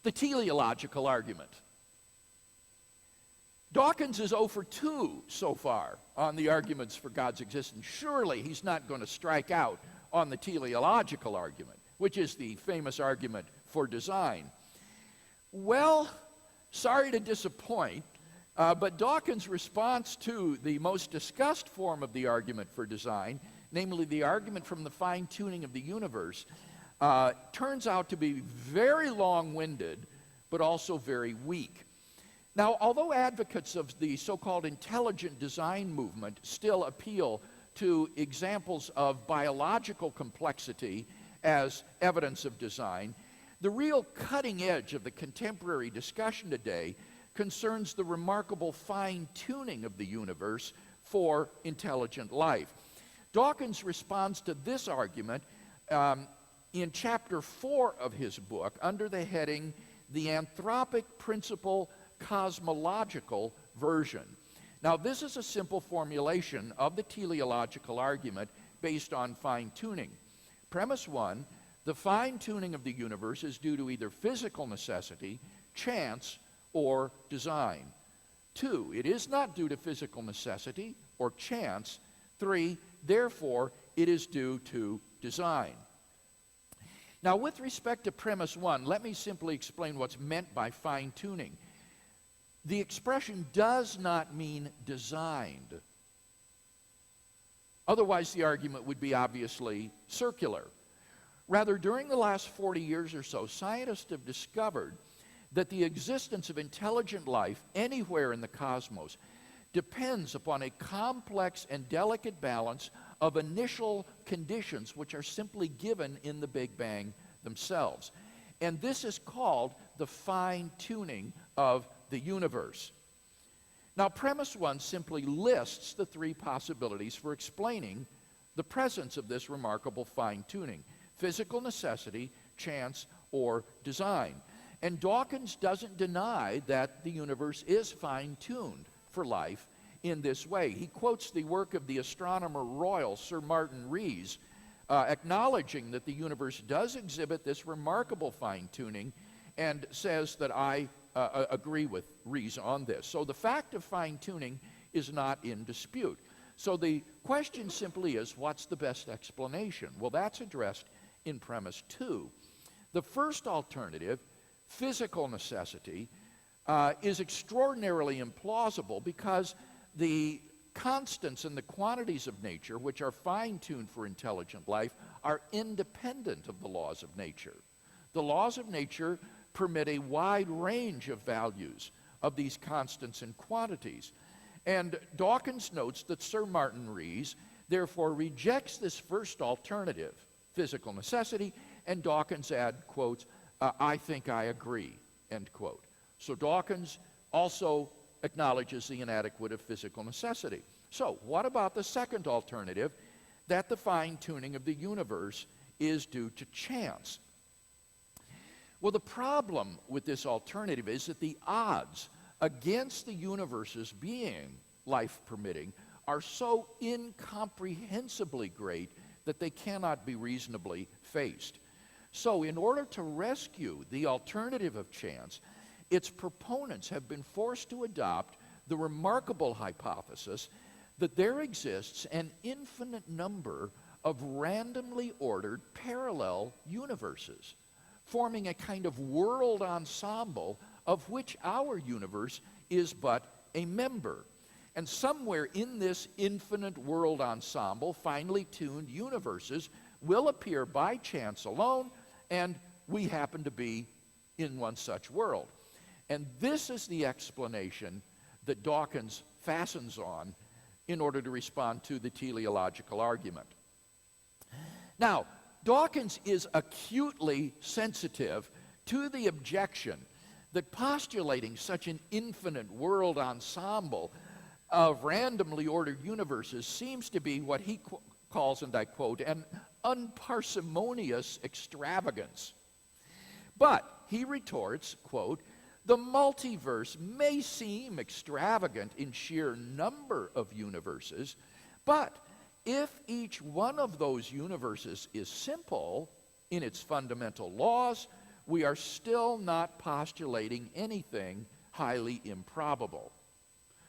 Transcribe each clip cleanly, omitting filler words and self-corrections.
the teleological argument. Dawkins is 0 for 2 so far on the arguments for God's existence. Surely he's not going to strike out on the teleological argument, which is the famous argument for design. Well, sorry to disappoint, but Dawkins' response to the most discussed form of the argument for design, namely the argument from the fine-tuning of the universe, turns out to be very long-winded, but also very weak. Now, although advocates of the so-called intelligent design movement still appeal to examples of biological complexity as evidence of design, the real cutting edge of the contemporary discussion today concerns the remarkable fine-tuning of the universe for intelligent life. Dawkins responds to this argument in chapter 4 of his book under the heading, The Anthropic Principle Cosmological Version. Now, this is a simple formulation of the teleological argument based on fine-tuning. Premise 1, the fine-tuning of the universe is due to either physical necessity, chance, or design. 2, it is not due to physical necessity or chance. 3, therefore, it is due to design. Now, with respect to premise 1, let me simply explain what's meant by fine-tuning. The expression does not mean designed. Otherwise, the argument would be obviously circular. Rather, during the last 40 years or so, scientists have discovered that the existence of intelligent life anywhere in the cosmos depends upon a complex and delicate balance of initial conditions which are simply given in the Big Bang themselves. And this is called the fine-tuning of the universe. Now, premise 1 simply lists the 3 possibilities for explaining the presence of this remarkable fine-tuning: physical necessity, chance, or design. And Dawkins doesn't deny that the universe is fine-tuned for life in this way. He quotes the work of the Astronomer Royal, Sir Martin Rees, acknowledging that the universe does exhibit this remarkable fine-tuning, and says that I agree with Rees on this. So the fact of fine-tuning is not in dispute. So the question simply is, what's the best explanation? Well, that's addressed in premise 2. The first alternative, physical necessity, is extraordinarily implausible because the constants and the quantities of nature, which are fine-tuned for intelligent life, are independent of the laws of nature. The laws of nature permit a wide range of values of these constants and quantities. And Dawkins notes that Sir Martin Rees therefore rejects this first alternative, physical necessity, and Dawkins quotes, I think I agree, end quote. So Dawkins also acknowledges the inadequate of physical necessity. So what about the second alternative, that the fine-tuning of the universe is due to chance? Well, the problem with this alternative is that the odds against the universe's being life-permitting are so incomprehensibly great that they cannot be reasonably faced. So in order to rescue the alternative of chance, its proponents have been forced to adopt the remarkable hypothesis that there exists an infinite number of randomly ordered parallel universes, forming a kind of world ensemble of which our universe is but a member. And somewhere in this infinite world ensemble, finely tuned universes will appear by chance alone, and we happen to be in one such world. And this is the explanation that Dawkins fastens on in order to respond to the teleological argument. Now, Dawkins is acutely sensitive to the objection that postulating such an infinite world ensemble of randomly ordered universes seems to be what he calls, and I quote, an unparsimonious extravagance. But he retorts, quote, the multiverse may seem extravagant in sheer number of universes, but if each one of those universes is simple in its fundamental laws, we are still not postulating anything highly improbable.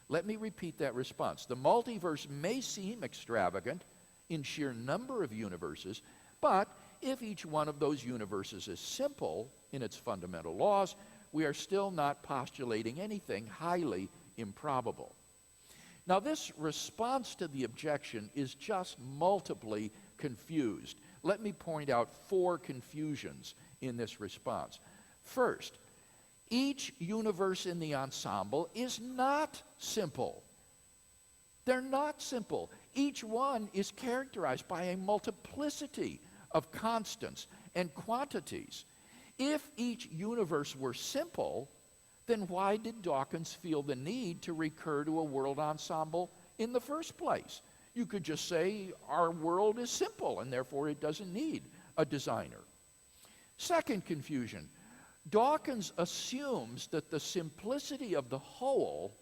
Let me repeat that response. The multiverse may seem extravagant in sheer number of universes, but if each one of those universes is simple in its fundamental laws, we are still not postulating anything highly improbable. Now, this response to the objection is just multiply confused. Let me point out 4 confusions in this response. First, each universe in the ensemble is not simple. They're not simple. Each one is characterized by a multiplicity of constants and quantities. If each universe were simple, then why did Dawkins feel the need to recur to a world ensemble in the first place? You could just say our world is simple and therefore it doesn't need a designer. Second confusion, Dawkins assumes that the simplicity of the whole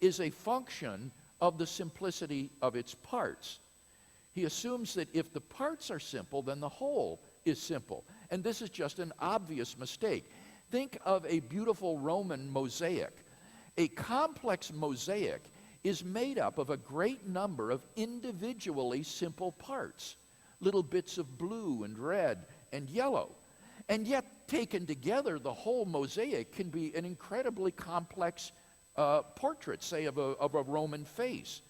is a function of the simplicity of its parts. He assumes that if the parts are simple, then the whole is simple. And this is just an obvious mistake. Think of a beautiful Roman mosaic. A complex mosaic is made up of a great number of individually simple parts, little bits of blue and red and yellow. And yet, taken together, the whole mosaic can be an incredibly complex portrait, say, of a Roman face.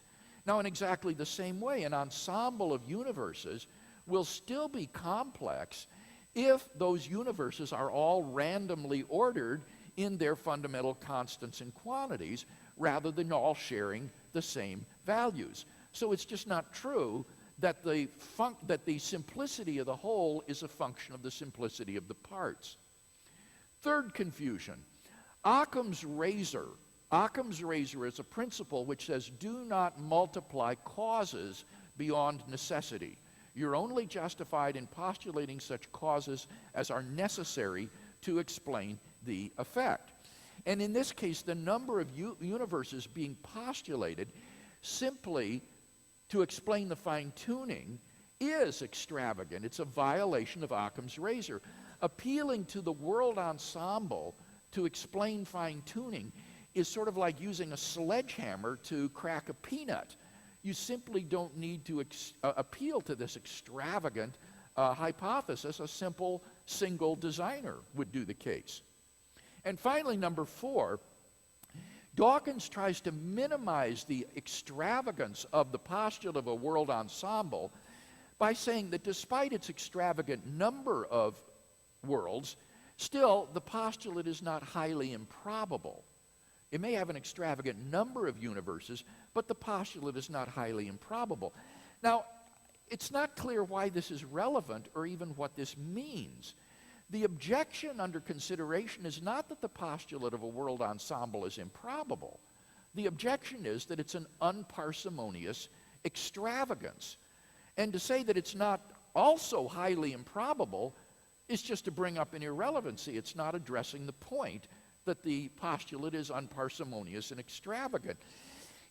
Now, in exactly the same way, an ensemble of universes will still be complex if those universes are all randomly ordered in their fundamental constants and quantities, rather than all sharing the same values. So it's just not true that the simplicity of the whole is a function of the simplicity of the parts. Third confusion, Occam's razor. Occam's razor is a principle which says, do not multiply causes beyond necessity. You're only justified in postulating such causes as are necessary to explain the effect. And in this case, the number of universes being postulated simply to explain the fine-tuning is extravagant. It's a violation of Occam's razor. Appealing to the world ensemble to explain fine-tuning is sort of like using a sledgehammer to crack a peanut. You simply don't need to appeal to this extravagant hypothesis. A simple single designer would do the case. And finally, number 4, Dawkins tries to minimize the extravagance of the postulate of a world ensemble by saying that despite its extravagant number of worlds, still the postulate is not highly improbable. It may have an extravagant number of universes, but the postulate is not highly improbable. Now, it's not clear why this is relevant or even what this means. The objection under consideration is not that the postulate of a world ensemble is improbable. The objection is that it's an unparsimonious extravagance. And to say that it's not also highly improbable is just to bring up an irrelevancy. It's not addressing the point that the postulate is unparsimonious and extravagant.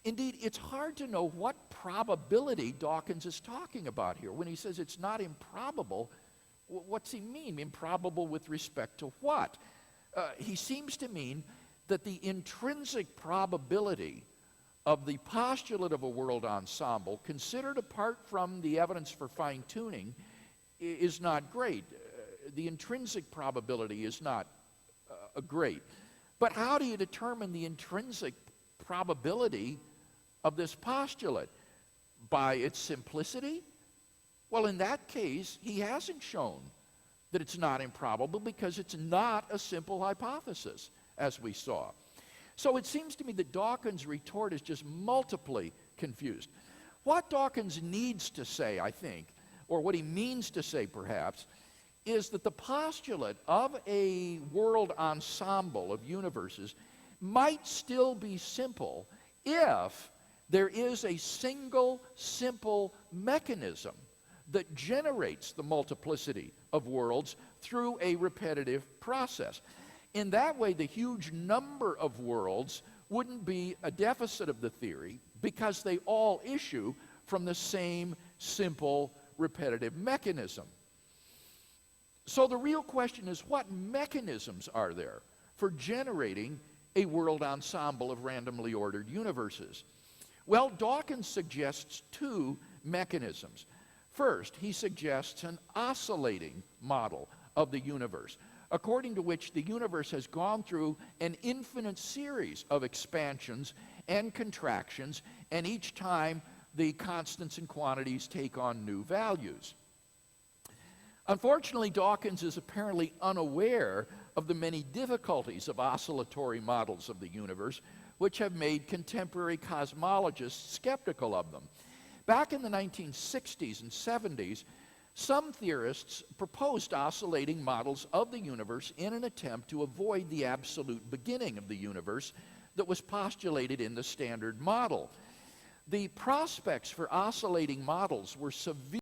Indeed, it's hard to know what probability Dawkins is talking about here. When he says it's not improbable, what's he mean? Improbable with respect to what? He seems to mean that the intrinsic probability of the postulate of a world ensemble, considered apart from the evidence for fine-tuning, is not great. The intrinsic probability is not great. But how do you determine the intrinsic probability of this postulate? By its simplicity? Well, in that case, he hasn't shown that it's not improbable because it's not a simple hypothesis, as we saw. So it seems to me that Dawkins' retort is just multiply confused. What Dawkins needs to say, I think, or what he means to say perhaps, is that the postulate of a world ensemble of universes might still be simple if there is a single simple mechanism that generates the multiplicity of worlds through a repetitive process. In that way, the huge number of worlds wouldn't be a deficit of the theory because they all issue from the same simple repetitive mechanism. So the real question is, what mechanisms are there for generating a world ensemble of randomly ordered universes? Well, Dawkins suggests two mechanisms. First, he suggests an oscillating model of the universe, according to which the universe has gone through an infinite series of expansions and contractions, and each time the constants and quantities take on new values. Unfortunately, Dawkins is apparently unaware of the many difficulties of oscillatory models of the universe, which have made contemporary cosmologists skeptical of them. Back in the 1960s and 70s, some theorists proposed oscillating models of the universe in an attempt to avoid the absolute beginning of the universe that was postulated in the Standard Model. The prospects for oscillating models were severe.